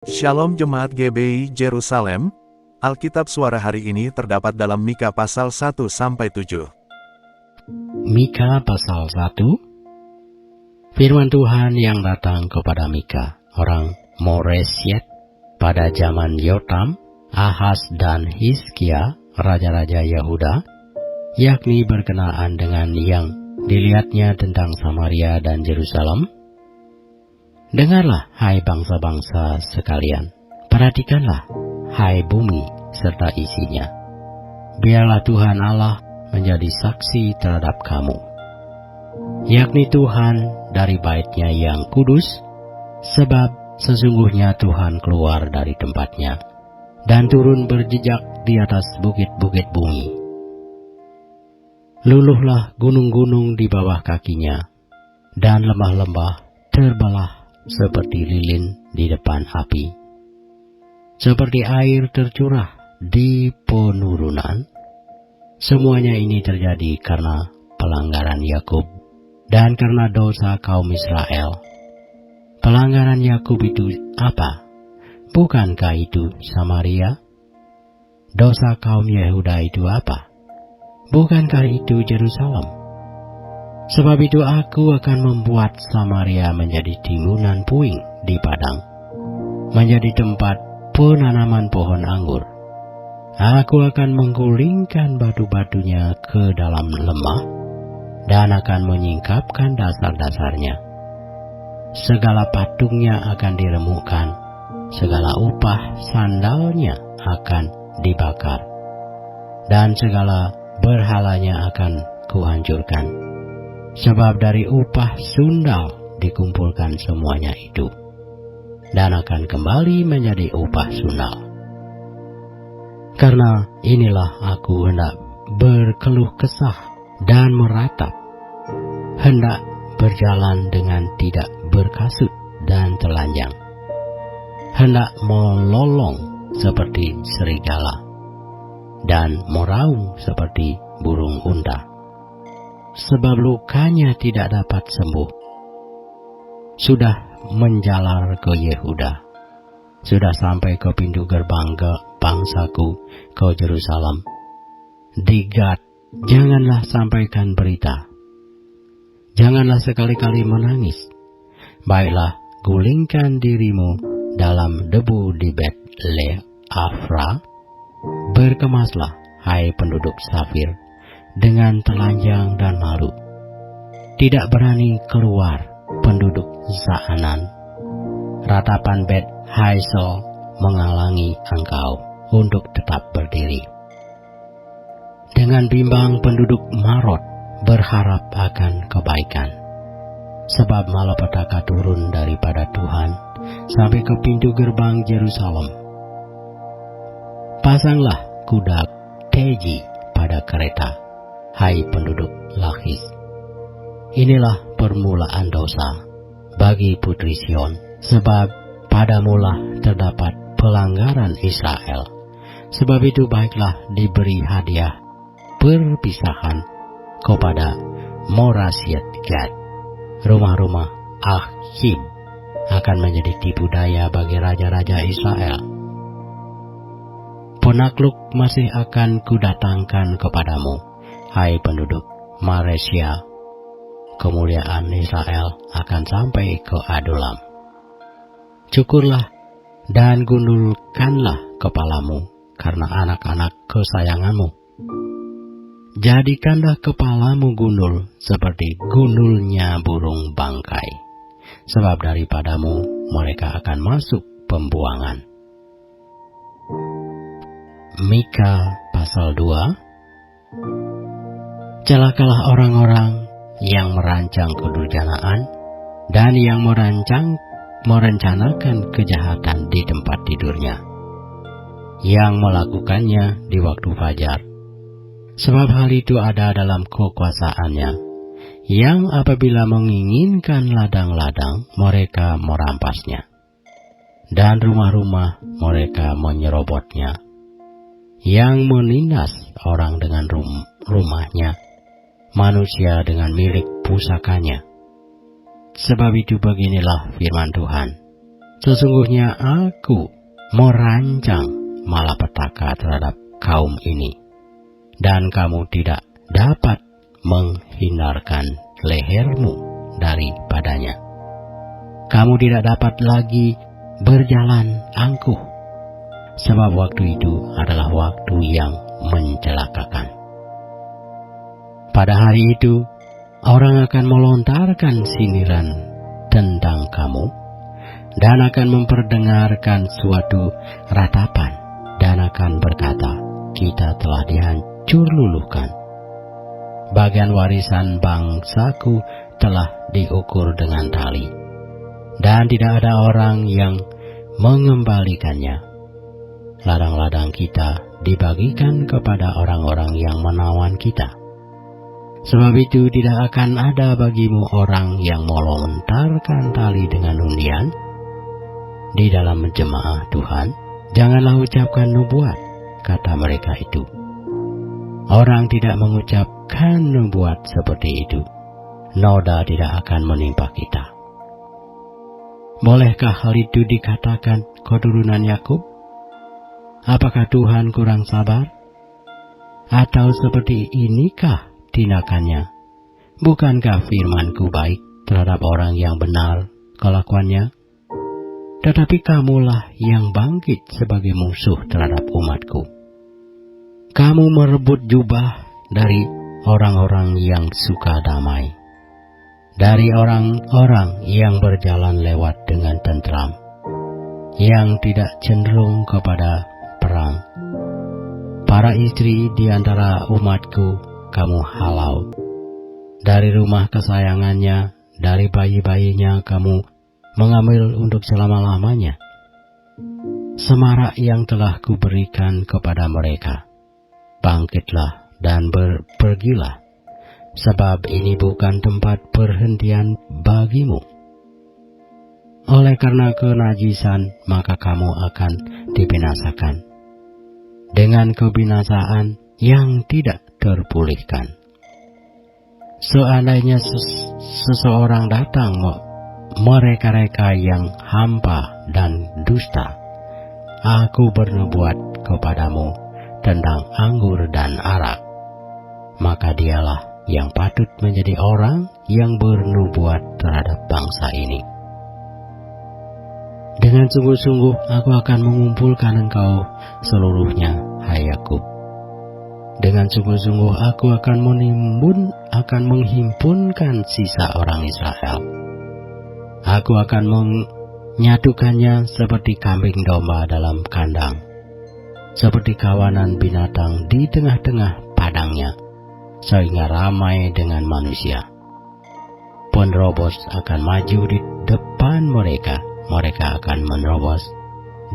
Shalom Jemaat GBI Jerusalem, Alkitab Suara hari ini terdapat dalam Mika pasal 1-7. Mika pasal 1. Firman Tuhan yang datang kepada Mika, orang Moresyet, pada zaman Yotam, Ahaz dan Hizkia, raja-raja Yehuda, yakni berkenaan dengan yang dilihatnya tentang Samaria dan Yerusalem. Dengarlah, hai bangsa-bangsa sekalian, perhatikanlah, hai bumi serta isinya. Biarlah Tuhan Allah menjadi saksi terhadap kamu, yakni Tuhan dari bait-Nya yang kudus, sebab sesungguhnya Tuhan keluar dari tempatnya dan turun berjejak di atas bukit-bukit bumi. Luluhlah gunung-gunung di bawah kakinya, dan lembah-lembah terbelah seperti lilin di depan api, seperti air tercurah di penurunan. Semuanya ini terjadi karena pelanggaran Yakub dan karena dosa kaum Israel. Pelanggaran Yakub itu apa? Bukankah itu Samaria? Dosa kaum Yehuda itu apa? Bukankah itu Yerusalem? Sebab itu aku akan membuat Samaria menjadi timbunan puing di padang, menjadi tempat penanaman pohon anggur. Aku akan menggulingkan batu-batunya ke dalam lembah, dan akan menyingkapkan dasar-dasarnya. Segala patungnya akan diremukkan, segala upah sandalnya akan dibakar, dan segala berhalanya akan kuhancurkan. Sebab dari upah sundal dikumpulkan semuanya itu, dan akan kembali menjadi upah sundal. Karena inilah aku hendak berkeluh kesah dan meratap, hendak berjalan dengan tidak berkasut dan telanjang, hendak melolong seperti serigala, dan meraung seperti burung unta. Sebab lukanya tidak dapat sembuh, sudah menjalar ke Yehuda, sudah sampai ke pintu gerbang ke bangsaku, ke Yerusalem. Di Gad, janganlah sampaikan berita, janganlah sekali-kali menangis. Baiklah, gulingkan dirimu dalam debu di Bet-le-Afra. Berkemaslah, hai penduduk Safir, dengan telanjang dan malu. Tidak berani keluar penduduk Zaanan. Ratapan Bet Haisel menghalangi engkau untuk tetap berdiri. Dengan bimbang penduduk Marot berharap akan kebaikan, sebab malapetaka turun daripada Tuhan sampai ke pintu gerbang Yerusalem. Pasanglah kuda teji pada kereta, hai penduduk Lakis. Inilah permulaan dosa bagi putri Sion, sebab padamulah terdapat pelanggaran Israel. Sebab itu baiklah diberi hadiah perpisahan kepada Moresyet Gad. Rumah-rumah Ahim akan menjadi tipu daya bagi raja-raja Israel. Penakluk masih akan kudatangkan kepadamu, hai penduduk Maresya. Kemuliaan Israel akan sampai ke Adulam. Cukurlah dan gundulkanlah kepalamu karena anak-anak kesayanganmu. Jadikanlah kepalamu gundul seperti gundulnya burung bangkai, sebab daripadamu mereka akan masuk pembuangan. Mika pasal 2. Celakalah orang-orang yang merancang kedurjanaan dan yang merencanakan kejahatan di tempat tidurnya, yang melakukannya di waktu fajar. Sebab hal itu ada dalam kekuasaannya, yang apabila menginginkan ladang-ladang, mereka merampasnya, dan rumah-rumah mereka menyerobotnya, yang menindas orang dengan rumahnya, manusia dengan milik pusakanya. Sebab itu beginilah firman Tuhan, Sesungguhnya aku merancang malapetaka terhadap kaum ini, dan kamu tidak dapat menghindarkan lehermu daripadanya. Kamu tidak dapat lagi berjalan angkuh, sebab waktu itu adalah waktu yang mencelakakan. Pada hari itu, orang akan melontarkan sindiran tentang kamu, dan akan memperdengarkan suatu ratapan, dan akan berkata, kita telah dihancur luluhkan. Bagian warisan bangsaku telah diukur dengan tali, dan tidak ada orang yang mengembalikannya. Ladang-ladang kita dibagikan kepada orang-orang yang menawan kita. Sebab itu tidak akan ada bagimu orang yang melontarkan tali dengan undian di dalam jemaah Tuhan. Janganlah ucapkan nubuat, kata mereka itu. Orang tidak mengucapkan nubuat seperti itu, noda tidak akan menimpa kita. Bolehkah hal itu dikatakan keturunan Yakub? Apakah Tuhan kurang sabar? Atau seperti inikah tindakannya? Bukankah firman-Ku baik terhadap orang yang benar kelakuannya? Tetapi kamulah yang bangkit sebagai musuh terhadap umat-Ku. Kamu merebut jubah dari orang-orang yang suka damai, dari orang-orang yang berjalan lewat dengan tentram, yang tidak cenderung kepada perang. Para istri di antara umat-Ku kamu halau. Dari rumah kesayangannya, dari bayi-bayinya kamu mengambil untuk selama-lamanya. Semarak yang telah kuberikan kepada mereka, bangkitlah dan pergilah, sebab ini bukan tempat perhentian bagimu. Oleh karena kenajisan, maka kamu akan dibinasakan dengan kebinasaan yang tidak terpulihkan. Seandainya seseorang datang mereka-reka yang hampa dan dusta, aku bernubuat kepadamu tentang anggur dan arak, maka dialah yang patut menjadi orang yang bernubuat terhadap bangsa ini. Dengan sungguh-sungguh aku akan mengumpulkan engkau seluruhnya, hai Yakub. Dengan sungguh-sungguh aku akan menghimpunkan sisa orang Israel. Aku akan menyatukannya seperti kambing domba dalam kandang, seperti kawanan binatang di tengah-tengah padangnya, sehingga ramai dengan manusia. Penerobos akan maju di depan mereka. Mereka akan menerobos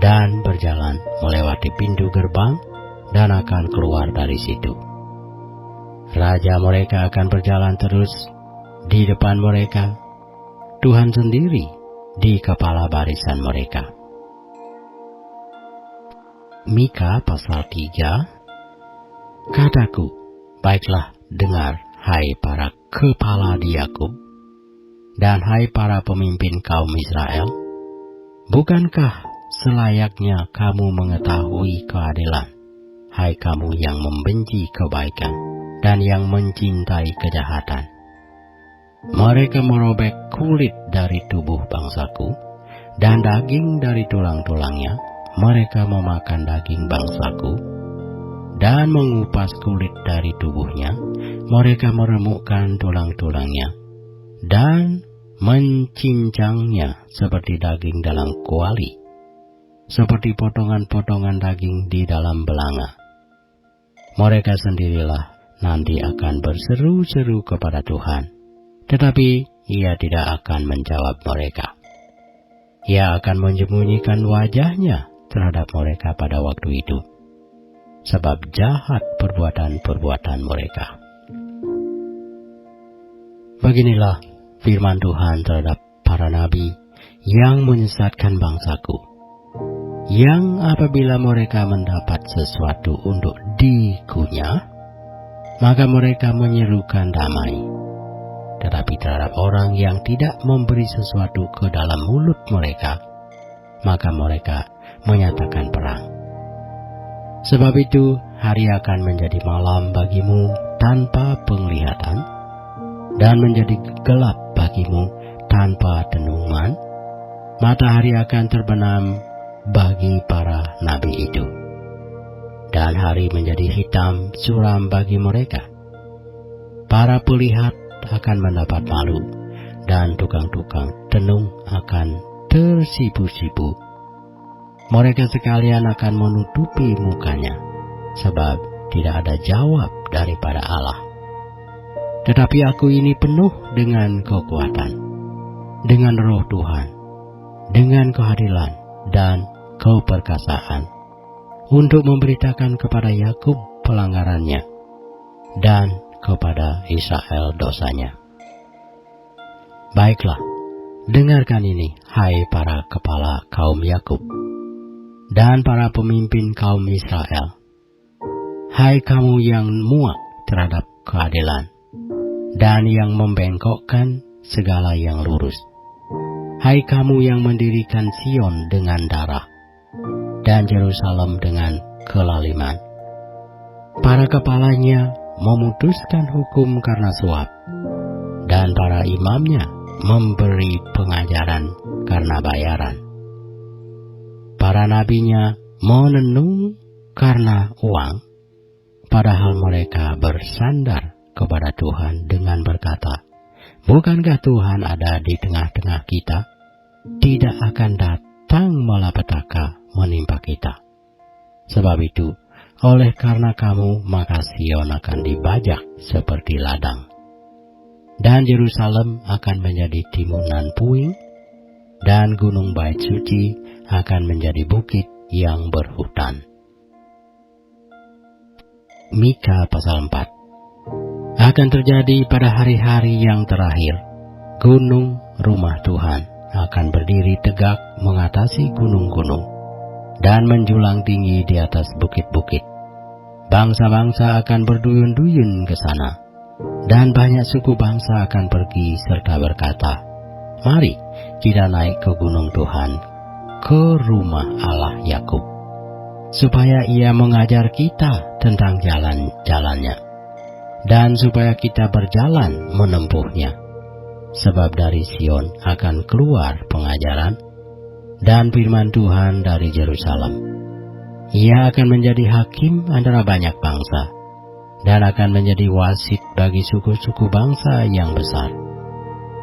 dan berjalan melewati pintu gerbang dan akan keluar dari situ. Raja mereka akan berjalan terus di depan mereka. Tuhan sendiri di kepala barisan mereka. Mika pasal 3. Kataku, baiklah dengar, hai para kepala di Yakub, dan hai para pemimpin kaum Israel. Bukankah selayaknya kamu mengetahui keadilan, hai kamu yang membenci kebaikan dan yang mencintai kejahatan? Mereka merobek kulit dari tubuh bangsaku dan daging dari tulang-tulangnya. Mereka memakan daging bangsaku dan mengupas kulit dari tubuhnya. Mereka meremukkan tulang-tulangnya dan mencincangnya seperti daging dalam kuali, seperti potongan-potongan daging di dalam belanga. Mereka sendirilah nanti akan berseru-seru kepada Tuhan, tetapi Ia tidak akan menjawab mereka. Ia akan menyembunyikan wajahnya terhadap mereka pada waktu itu, sebab jahat perbuatan-perbuatan mereka. Beginilah firman Tuhan terhadap para nabi yang menyesatkan bangsaku, yang apabila mereka mendapat sesuatu untuk dikunyah, maka mereka menyerukan damai. Tetapi terhadap orang yang tidak memberi sesuatu ke dalam mulut mereka, maka mereka menyatakan perang. Sebab itu, hari akan menjadi malam bagimu tanpa penglihatan, dan menjadi gelap bagimu tanpa tenungan. Matahari akan terbenam bagi para nabi itu, dan hari menjadi hitam suram bagi mereka. Para pelihat akan mendapat malu, dan tukang-tukang tenung akan tersipu-sipu. Mereka sekalian akan menutupi mukanya, sebab tidak ada jawab daripada Allah. Tetapi aku ini penuh dengan kekuatan, dengan roh Tuhan, dengan keadilan dan keperkasaan, untuk memberitakan kepada Yakub pelanggarannya, dan kepada Israel dosanya. Baiklah, dengarkan ini, hai para kepala kaum Yakub, dan para pemimpin kaum Israel. Hai kamu yang muak terhadap keadilan, dan yang membengkokkan segala yang lurus. Hai kamu yang mendirikan Sion dengan darah, dan Yerusalem dengan kelaliman. Para kepalanya memutuskan hukum karena suap, dan para imamnya memberi pengajaran karena bayaran. Para nabinya menenung karena uang, padahal mereka bersandar kepada Tuhan dengan berkata, bukankah Tuhan ada di tengah-tengah kita? Tidak akan datang malapetaka menimpa kita. Sebab itu, oleh karena kamu, maka Sion akan dibajak seperti ladang, dan Yerusalem akan menjadi timunan puing, dan gunung Bait Suci akan menjadi bukit yang berhutan. Mika pasal 4. Akan terjadi pada hari-hari yang terakhir, gunung rumah Tuhan akan berdiri tegak mengatasi gunung-gunung, dan menjulang tinggi di atas bukit-bukit. Bangsa-bangsa akan berduyun-duyun ke sana, dan banyak suku bangsa akan pergi serta berkata, mari kita naik ke gunung Tuhan, ke rumah Allah Yakub, supaya ia mengajar kita tentang jalan-jalannya, dan supaya kita berjalan menempuhnya. Sebab dari Sion akan keluar pengajaran, dan firman Tuhan dari Yerusalem. Ia akan menjadi hakim antara banyak bangsa, dan akan menjadi wasit bagi suku-suku bangsa yang besar.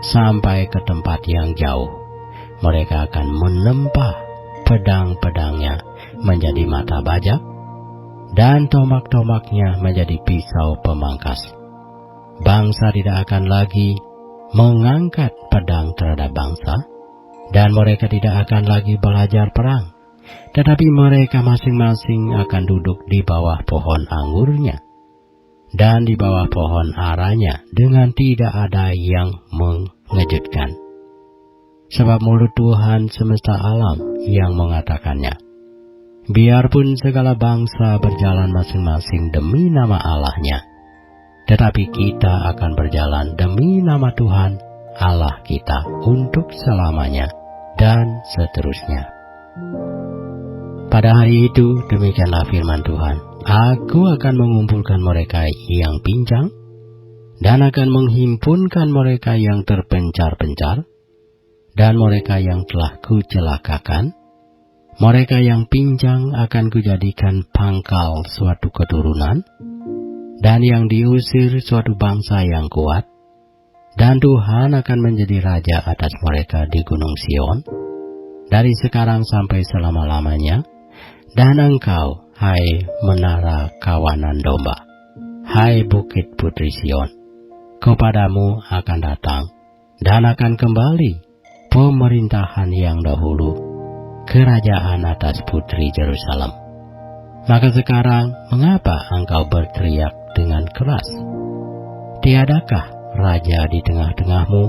Sampai ke tempat yang jauh, mereka akan menempah pedang-pedangnya menjadi mata bajak, dan tomak-tomaknya menjadi pisau pemangkas. Bangsa tidak akan lagi mengangkat pedang terhadap bangsa, dan mereka tidak akan lagi belajar perang, tetapi mereka masing-masing akan duduk di bawah pohon anggurnya, dan di bawah pohon aranya, dengan tidak ada yang mengejutkan. Sebab mulut Tuhan semesta alam yang mengatakannya. Biarpun segala bangsa berjalan masing-masing demi nama Allahnya, tetapi kita akan berjalan demi nama Tuhan Allah kita untuk selamanya, dan seterusnya. Pada hari itu, demikianlah firman Tuhan, aku akan mengumpulkan mereka yang pincang, dan akan menghimpunkan mereka yang terpencar-pencar, dan mereka yang telah kucelakakan. Mereka yang pincang akan kujadikan pangkal suatu keturunan, dan yang diusir suatu bangsa yang kuat. Dan Tuhan akan menjadi raja atas mereka di gunung Sion, dari sekarang sampai selama-lamanya. Dan engkau, hai menara kawanan domba, hai bukit putri Sion, kepadamu akan datang, dan akan kembali pemerintahan yang dahulu, kerajaan atas putri Yerusalem. Maka sekarang, mengapa engkau berteriak dengan keras? Tiadakah raja di tengah-tengahmu,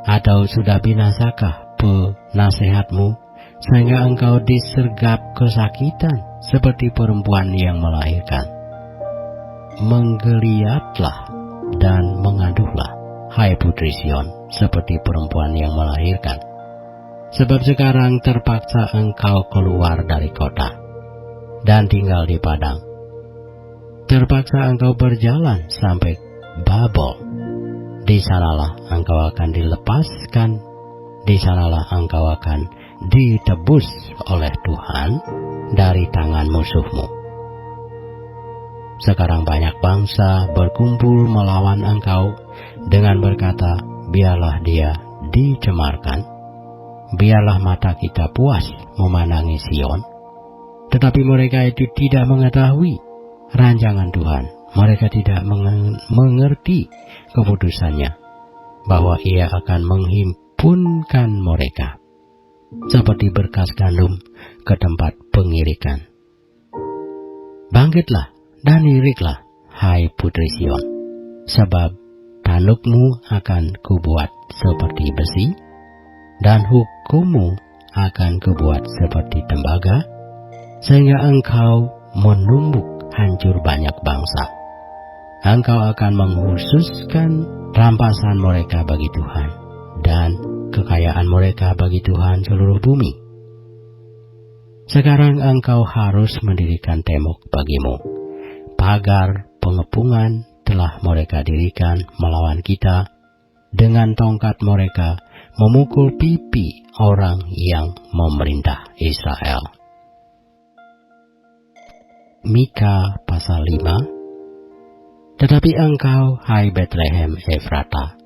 atau sudah binasakah penasehatmu, sehingga engkau disergap kesakitan seperti perempuan yang melahirkan? Menggeliatlah dan mengaduhlah, hai putri Sion, seperti perempuan yang melahirkan. Sebab sekarang terpaksa engkau keluar dari kota dan tinggal di padang. Terpaksa engkau berjalan sampai Babel. Di sanalah engkau akan dilepaskan. Di sanalah engkau akan ditebus oleh Tuhan dari tangan musuhmu. Sekarang banyak bangsa berkumpul melawan engkau dengan berkata, biarlah dia dicemarkan, biarlah mata kita puas memandangi Sion. Tetapi mereka itu tidak mengetahui rancangan Tuhan. Mereka tidak mengerti keputusannya, bahwa Ia akan menghimpunkan mereka seperti berkas gandum ke tempat pengirikan. Bangkitlah dan liriklah, hai putri Sion, sebab tandukmu akan kubuat seperti besi, dan hukummu akan kubuat seperti tembaga, sehingga engkau menumbuk hancur banyak bangsa. Engkau akan menghususkan rampasan mereka bagi Tuhan, dan kekayaan mereka bagi Tuhan seluruh bumi. Sekarang engkau harus mendirikan tembok bagimu. Pagar pengepungan telah mereka dirikan melawan kita. Dengan tongkat mereka memukul pipi orang yang memerintah Israel. Mika pasal 5. Tetapi engkau, hai Betlehem Efrata,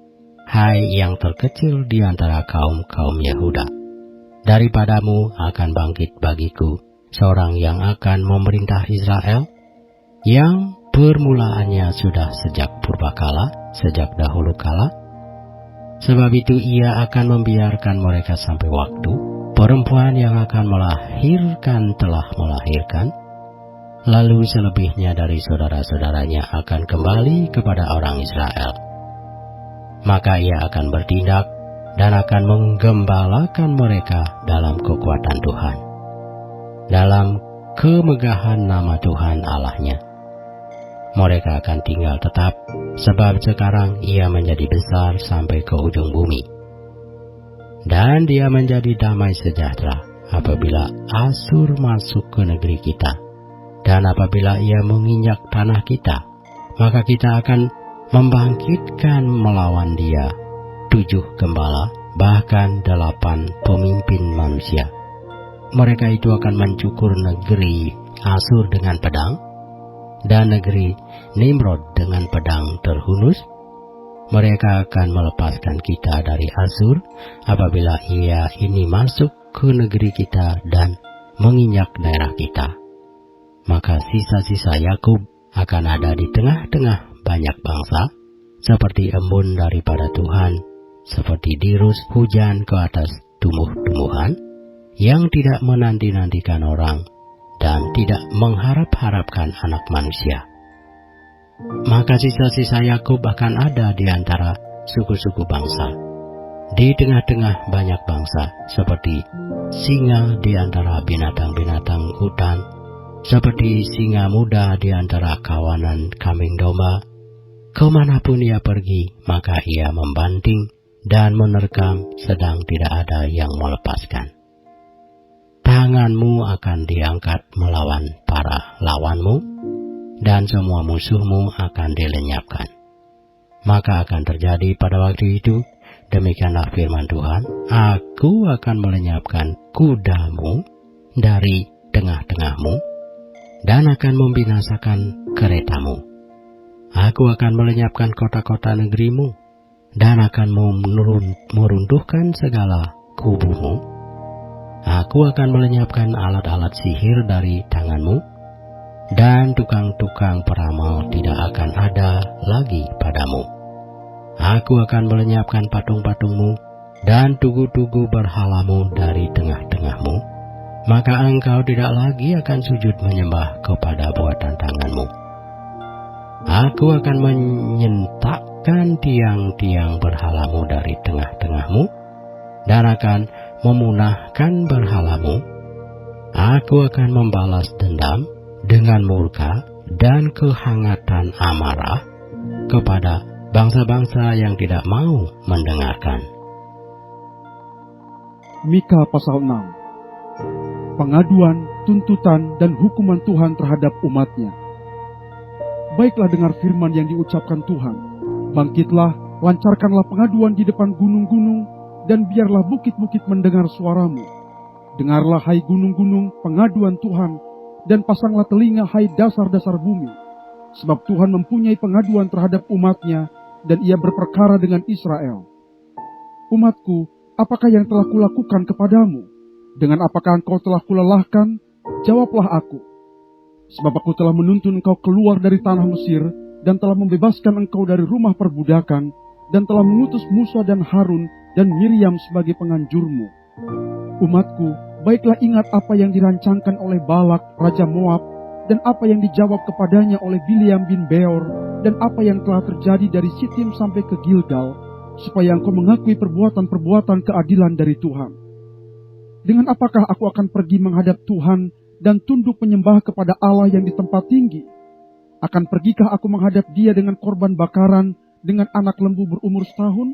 hai yang terkecil di antara kaum-kaum Yehuda, daripadamu akan bangkit bagiku seorang yang akan memerintah Israel, yang permulaannya sudah sejak purbakala, sejak dahulu kala. Sebab itu ia akan membiarkan mereka sampai waktu perempuan yang akan melahirkan telah melahirkan, lalu selebihnya dari saudara-saudaranya akan kembali kepada orang Israel. Maka ia akan bertindak dan akan menggembalakan mereka dalam kekuatan Tuhan, dalam kemegahan nama Tuhan Allahnya. Mereka akan tinggal tetap, sebab sekarang ia menjadi besar sampai ke ujung bumi. Dan dia menjadi damai sejahtera apabila Asur masuk ke negeri kita. Dan apabila ia menginjak tanah kita, maka kita akan membangkitkan melawan dia 7 gembala, bahkan 8 pemimpin manusia. Mereka itu akan mencukur negeri Asur dengan pedang, dan negeri Nimrod dengan pedang terhunus. Mereka akan melepaskan kita dari Asur apabila ia ini masuk ke negeri kita dan menginjak daerah kita. Maka sisa-sisa Yakub akan ada di tengah-tengah banyak bangsa, seperti embun daripada Tuhan, seperti dirus hujan ke atas tumbuh-tumbuhan, yang tidak menanti-nantikan orang, dan tidak mengharap-harapkan anak manusia. Maka sisa-sisa Yakub akan ada di antara suku-suku bangsa, di tengah-tengah banyak bangsa, seperti singa di antara binatang-binatang hutan, seperti singa muda di antara kawanan kambing domba. Kemanapun ia pergi, maka ia membanting dan menerkam, sedang tidak ada yang melepaskan. Tanganmu akan diangkat melawan para lawanmu, dan semua musuhmu akan dilenyapkan. Maka akan terjadi pada waktu itu, demikianlah firman Tuhan, Aku akan melenyapkan kudamu dari tengah-tengahmu, dan akan membinasakan keretamu. Aku akan melenyapkan kota-kota negerimu, dan akan meruntuhkan segala kubumu. Aku akan melenyapkan alat-alat sihir dari tanganmu, dan tukang-tukang peramal tidak akan ada lagi padamu. Aku akan melenyapkan patung-patungmu dan tugu-tugu berhalamu dari tengah-tengahmu. Maka engkau tidak lagi akan sujud menyembah kepada buatan tanganmu. Aku akan menyentakkan tiang-tiang berhalamu dari tengah-tengahmu, dan akan memunahkan berhalamu. Aku akan membalas dendam dengan murka dan kehangatan amarah kepada bangsa-bangsa yang tidak mau mendengarkan. Mika pasal 6. Pengaduan, tuntutan, dan hukuman Tuhan terhadap umatnya. Baiklah dengar firman yang diucapkan Tuhan. Bangkitlah, lancarkanlah pengaduan di depan gunung-gunung, dan biarlah bukit-bukit mendengar suaramu. Dengarlah hai gunung-gunung pengaduan Tuhan, dan pasanglah telinga hai dasar-dasar bumi. Sebab Tuhan mempunyai pengaduan terhadap umatnya, dan ia berperkara dengan Israel. Umatku, apakah yang telah kulakukan kepadamu? Dengan apakah engkau telah kulelahkan? Jawablah aku. Sebab aku telah menuntun engkau keluar dari tanah Mesir, dan telah membebaskan engkau dari rumah perbudakan, dan telah mengutus Musa dan Harun dan Miriam sebagai penganjurmu. Umatku, baiklah ingat apa yang dirancangkan oleh Balak, Raja Moab, dan apa yang dijawab kepadanya oleh Bileam bin Beor, dan apa yang telah terjadi dari Sitim sampai ke Gilgal, supaya engkau mengakui perbuatan-perbuatan keadilan dari Tuhan. Dengan apakah aku akan pergi menghadap Tuhan dan tunduk menyembah kepada Allah yang di tempat tinggi? Akan pergikah aku menghadap Dia dengan korban bakaran, dengan anak lembu berumur setahun?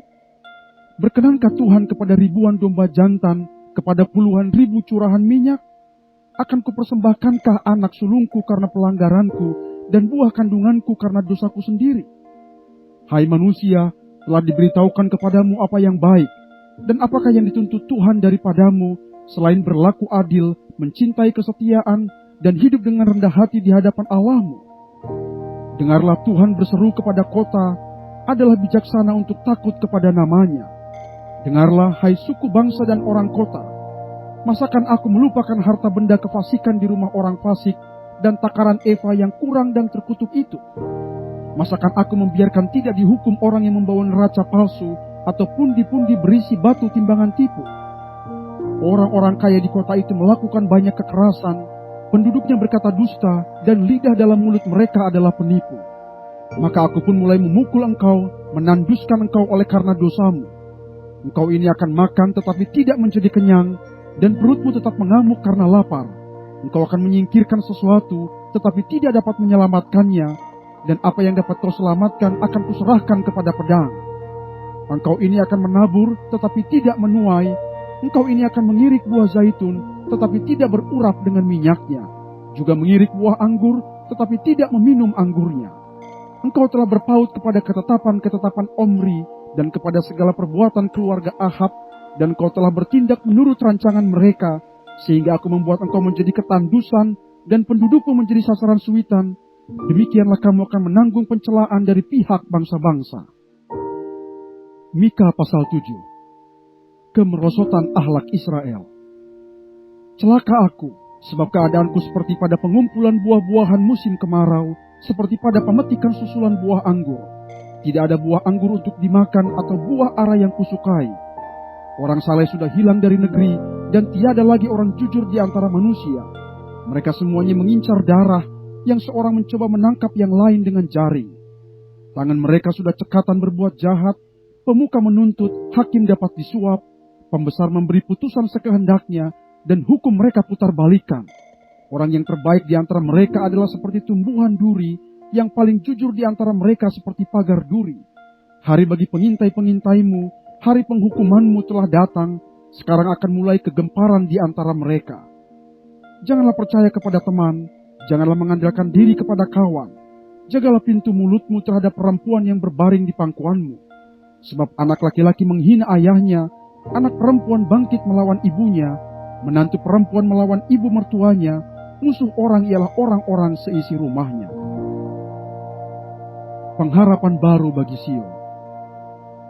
Berkenankah Tuhan kepada ribuan domba jantan, kepada puluhan ribu curahan minyak? Akan kupersembahkankah anak sulungku karena pelanggaranku, dan buah kandunganku karena dosaku sendiri? Hai manusia, telah diberitahukan kepadamu apa yang baik, dan apakah yang dituntut Tuhan daripadamu, selain berlaku adil, mencintai kesetiaan, dan hidup dengan rendah hati di hadapan Allahmu? Dengarlah, Tuhan berseru kepada kota, adalah bijaksana untuk takut kepada namanya. Dengarlah, hai suku bangsa dan orang kota, masakan aku melupakan harta benda kefasikan di rumah orang fasik, dan takaran eva yang kurang dan terkutuk itu? Masakan aku membiarkan tidak dihukum orang yang membawa neraca palsu, atau pundi-pundi berisi batu timbangan tipu? Orang-orang kaya di kota itu melakukan banyak kekerasan, penduduknya berkata dusta, dan lidah dalam mulut mereka adalah penipu. Maka aku pun mulai memukul engkau, menanduskan engkau oleh karena dosamu. Engkau ini akan makan tetapi tidak menjadi kenyang, dan perutmu tetap mengamuk karena lapar. Engkau akan menyingkirkan sesuatu, tetapi tidak dapat menyelamatkannya, dan apa yang dapat kau selamatkan akan kuserahkan kepada pedang. Engkau ini akan menabur, tetapi tidak menuai. Engkau ini akan mengirik buah zaitun, tetapi tidak berurap dengan minyaknya. Juga mengirik buah anggur, tetapi tidak meminum anggurnya. Engkau telah berpaut kepada ketetapan-ketetapan Omri, dan kepada segala perbuatan keluarga Ahab, dan kau telah bertindak menurut rancangan mereka, sehingga aku membuat engkau menjadi ketandusan, dan pendudukmu menjadi sasaran suitan. Demikianlah kamu akan menanggung pencelaan dari pihak bangsa-bangsa. Mika pasal 7. Kemerosotan akhlak Israel. Celaka aku, sebab keadaanku seperti pada pengumpulan buah-buahan musim kemarau, seperti pada pemetikan susulan buah anggur. Tidak ada buah anggur untuk dimakan atau buah ara yang kusukai. Orang saleh sudah hilang dari negeri, dan tiada lagi orang jujur di antara manusia. Mereka semuanya mengincar darah, yang seorang mencoba menangkap yang lain dengan jaring. Tangan mereka sudah cekatan berbuat jahat, pemuka menuntut, hakim dapat disuap, pembesar memberi putusan sekehendaknya, dan hukum mereka putar balikan. Orang yang terbaik di antara mereka adalah seperti tumbuhan duri, yang paling jujur di antara mereka seperti pagar duri. Hari bagi pengintai-pengintaimu, hari penghukumanmu telah datang, sekarang akan mulai kegemparan di antara mereka. Janganlah percaya kepada teman, janganlah mengandalkan diri kepada kawan. Jagalah pintu mulutmu terhadap perempuan yang berbaring di pangkuanmu. Sebab anak laki-laki menghina ayahnya, anak perempuan bangkit melawan ibunya, menantu perempuan melawan ibu mertuanya, musuh orang ialah orang-orang seisi rumahnya. Pengharapan baru bagi Sion.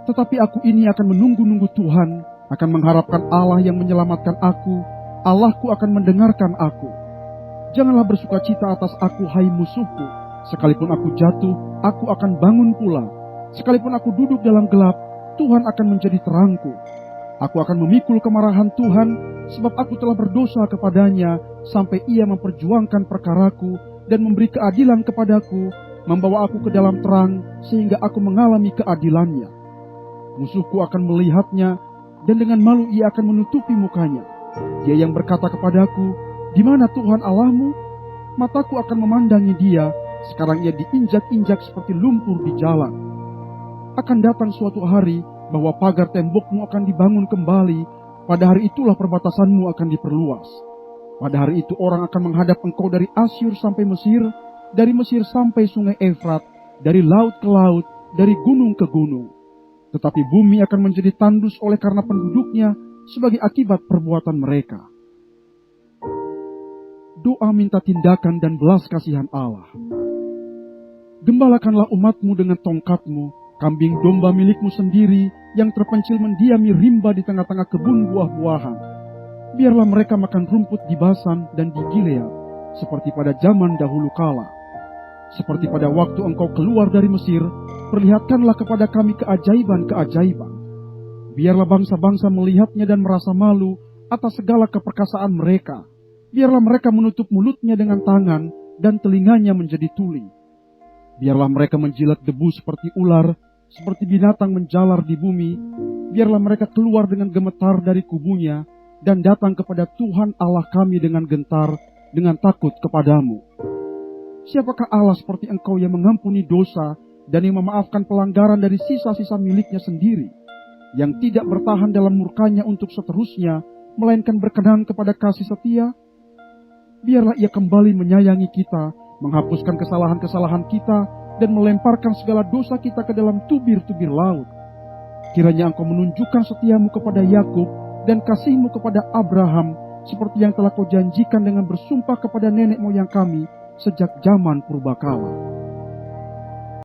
Tetapi aku ini akan menunggu-nunggu Tuhan, akan mengharapkan Allah yang menyelamatkan aku, Allahku akan mendengarkan aku. Janganlah bersukacita atas aku, hai musuhku, sekalipun aku jatuh, aku akan bangun pula. Sekalipun aku duduk dalam gelap, Tuhan akan menjadi terangku. Aku akan memikul kemarahan Tuhan, sebab aku telah berdosa kepadanya, sampai ia memperjuangkan perkaraku, dan memberi keadilan kepadaku, membawa aku ke dalam terang, sehingga aku mengalami keadilannya. Musuhku akan melihatnya, dan dengan malu ia akan menutupi mukanya. Dia yang berkata kepadaku, di mana Tuhan Allahmu? Mataku akan memandangi dia, sekarang ia diinjak-injak seperti lumpur di jalan. Akan datang suatu hari bahwa pagar tembokmu akan dibangun kembali, pada hari itulah perbatasanmu akan diperluas. Pada hari itu orang akan menghadap engkau dari Asyur sampai Mesir, dari Mesir sampai sungai Efrat, dari laut ke laut, dari gunung ke gunung. Tetapi bumi akan menjadi tandus oleh karena penduduknya sebagai akibat perbuatan mereka. Doa minta tindakan dan belas kasihan Allah. Gembalakanlah umatmu dengan tongkatmu, kambing domba milikmu sendiri yang terpencil mendiami rimba di tengah-tengah kebun buah-buahan. Biarlah mereka makan rumput di Basan dan di Gilead, seperti pada zaman dahulu kala. Seperti pada waktu engkau keluar dari Mesir, perlihatkanlah kepada kami keajaiban-keajaiban. Biarlah bangsa-bangsa melihatnya dan merasa malu atas segala keperkasaan mereka. Biarlah mereka menutup mulutnya dengan tangan dan telinganya menjadi tuli. Biarlah mereka menjilat debu seperti ular, seperti binatang menjalar di bumi. Biarlah mereka keluar dengan gemetar dari kubunya dan datang kepada Tuhan Allah kami dengan gentar, dengan takut kepadamu. Siapakah Allah seperti engkau yang mengampuni dosa dan yang memaafkan pelanggaran dari sisa-sisa miliknya sendiri, yang tidak bertahan dalam murkanya untuk seterusnya, melainkan berkenan kepada kasih setia? Biarlah ia kembali menyayangi kita, menghapuskan kesalahan-kesalahan kita, dan melemparkan segala dosa kita ke dalam tubir-tubir laut. Kiranya engkau menunjukkan setiamu kepada Yakub dan kasihmu kepada Abraham, seperti yang telah kau janjikan dengan bersumpah kepada nenek moyang kami sejak zaman purbakala.